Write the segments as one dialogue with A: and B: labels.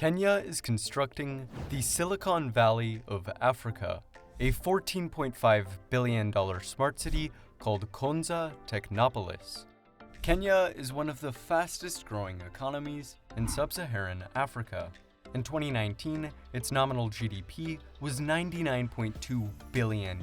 A: Kenya is constructing the Silicon Valley of Africa, a $14.5 billion smart city called Konza Technopolis. Kenya is one of the fastest growing economies in sub-Saharan Africa. In 2019, its nominal GDP was $99.2 billion,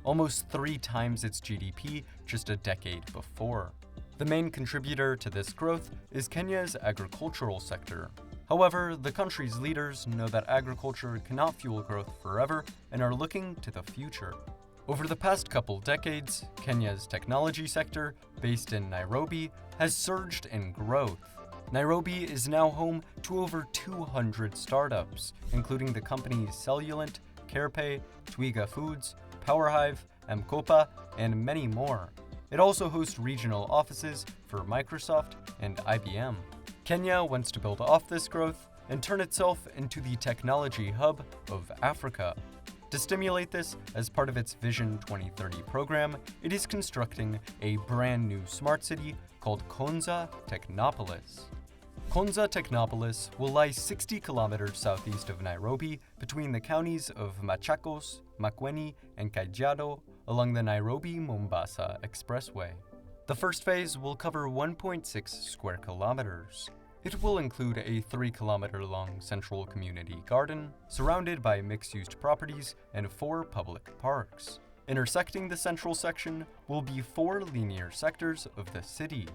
A: almost 3 times its GDP just a decade before. The main contributor to this growth is Kenya's agricultural sector. However, the country's leaders know that agriculture cannot fuel growth forever and are looking to the future. Over the past couple decades, Kenya's technology sector, based in Nairobi, has surged in growth. Nairobi is now home to over 200 startups, including the companies Cellulant, CarePay, Twiga Foods, PowerHive, Mkopa, and many more. It also hosts regional offices for Microsoft and IBM. Kenya wants to build off this growth and turn itself into the technology hub of Africa. To stimulate this, as part of its Vision 2030 program, it is constructing a brand new smart city called Konza Technopolis. Konza Technopolis will lie 60 kilometers southeast of Nairobi between the counties of Machakos, Makueni, and Kajiado along the Nairobi-Mombasa Expressway. The first phase will cover 1.6 square kilometers. It will include a 3-kilometer-long central community garden, surrounded by mixed-use properties and 4 public parks. Intersecting the central section will be 4 linear sectors of the city.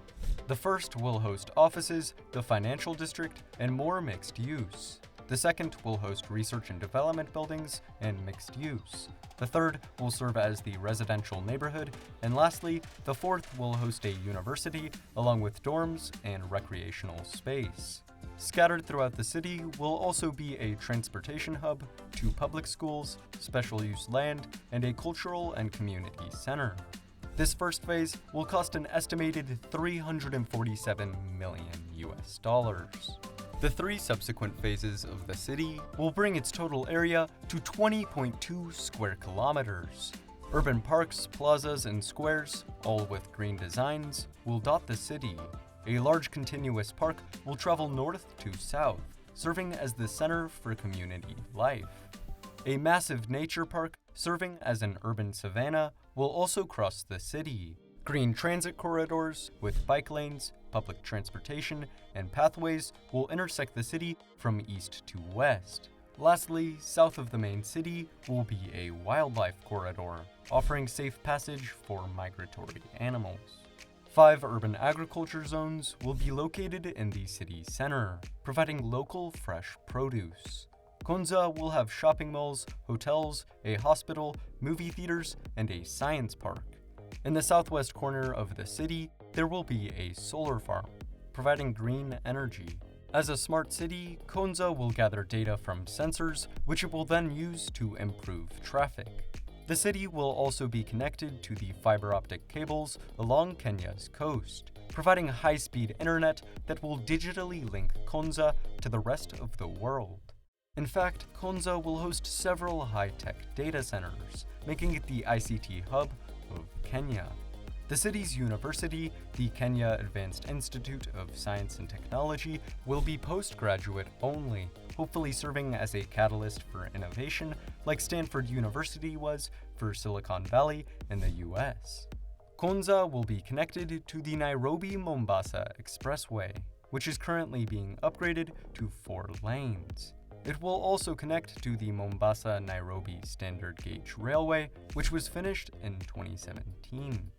A: The first will host offices, the financial district, and more mixed use. The second will host research and development buildings and mixed use. The third will serve as the residential neighborhood, and lastly, the fourth will host a university along with dorms and recreational space. Scattered throughout the city will also be a transportation hub, 2 public schools, special use land, and a cultural and community center. This first phase will cost an estimated $347 million. The 3 subsequent phases of the city will bring its total area to 20.2 square kilometers. Urban parks, plazas, and squares, all with green designs, will dot the city. A large continuous park will travel north to south, serving as the center for community life. A massive nature park, serving as an urban savanna, will also cross the city. Green transit corridors with bike lanes, public transportation, and pathways will intersect the city from east to west. Lastly, south of the main city will be a wildlife corridor, offering safe passage for migratory animals. 5 urban agriculture zones will be located in the city center, providing local fresh produce. Konza will have shopping malls, hotels, a hospital, movie theaters, and a science park. In the southwest corner of the city, there will be a solar farm, providing green energy. As a smart city, Konza will gather data from sensors, which it will then use to improve traffic. The city will also be connected to the fiber optic cables along Kenya's coast, providing high-speed internet that will digitally link Konza to the rest of the world. In fact, Konza will host several high-tech data centers, making it the ICT hub of Kenya. The city's university, the Kenya Advanced Institute of Science and Technology, will be postgraduate only, hopefully serving as a catalyst for innovation like Stanford University was for Silicon Valley in the US. Konza will be connected to the Nairobi-Mombasa Expressway, which is currently being upgraded to 4 lanes. It will also connect to the Mombasa-Nairobi Standard Gauge Railway, which was finished in 2017.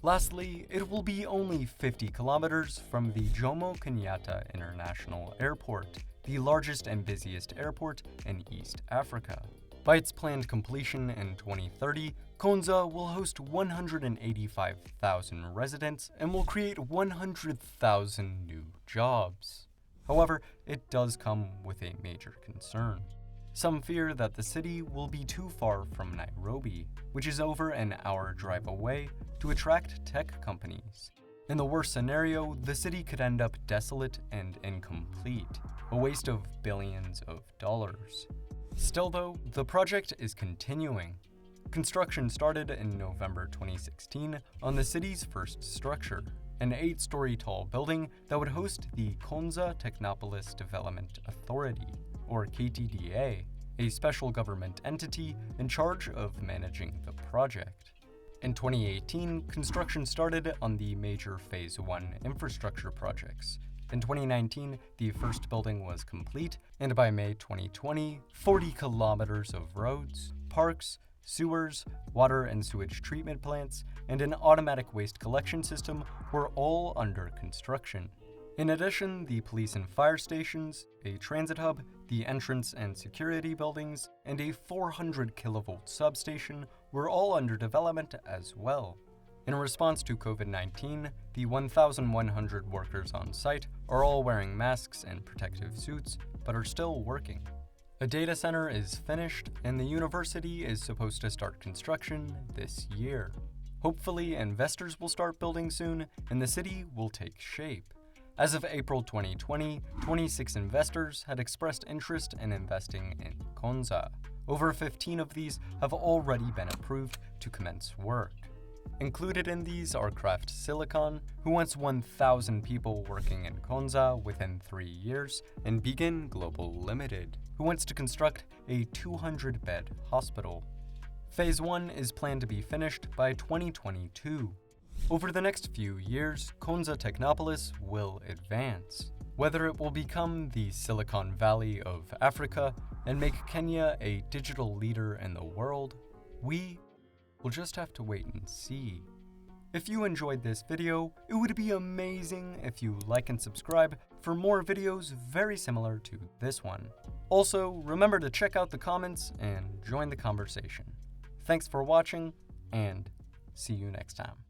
A: Lastly, it will be only 50 kilometers from the Jomo Kenyatta International Airport, the largest and busiest airport in East Africa. By its planned completion in 2030, Konza will host 185,000 residents and will create 100,000 new jobs. However, it does come with a major concern. Some fear that the city will be too far from Nairobi, which is over an hour drive away, to attract tech companies. In the worst scenario, the city could end up desolate and incomplete, a waste of billions of dollars. Still though, the project is continuing. Construction started in November 2016 on the city's first structure. an 8-story tall building that would host the Konza Technopolis Development Authority, or KTDA, a special government entity in charge of managing the project. In 2018, construction started on the major Phase 1 infrastructure projects. In 2019, the first building was complete, and by May 2020, 40 kilometers of roads, parks, sewers, water and sewage treatment plants, and an automatic waste collection system were all under construction. In addition, the police and fire stations, a transit hub, the entrance and security buildings, and a 400 kilovolt substation were all under development as well. In response to COVID-19, the 1,100 workers on site are all wearing masks and protective suits, but are still working. A data center is finished, and the university is supposed to start construction this year. Hopefully, investors will start building soon, and the city will take shape. As of April 2020, 26 investors had expressed interest in investing in Konza. Over 15 of these have already been approved to commence work. Included in these are Craft Silicon, who wants 1,000 people working in Konza within 3 years, and Begin Global Limited, who wants to construct a 200-bed hospital. Phase 1 is planned to be finished by 2022. Over the next few years, Konza Technopolis will advance. Whether it will become the Silicon Valley of Africa and make Kenya a digital leader in the world, we will just have to wait and see. If you enjoyed this video, it would be amazing if you like and subscribe for more videos very similar to this one. Also, remember to check out the comments and join the conversation. Thanks for watching, and see you next time.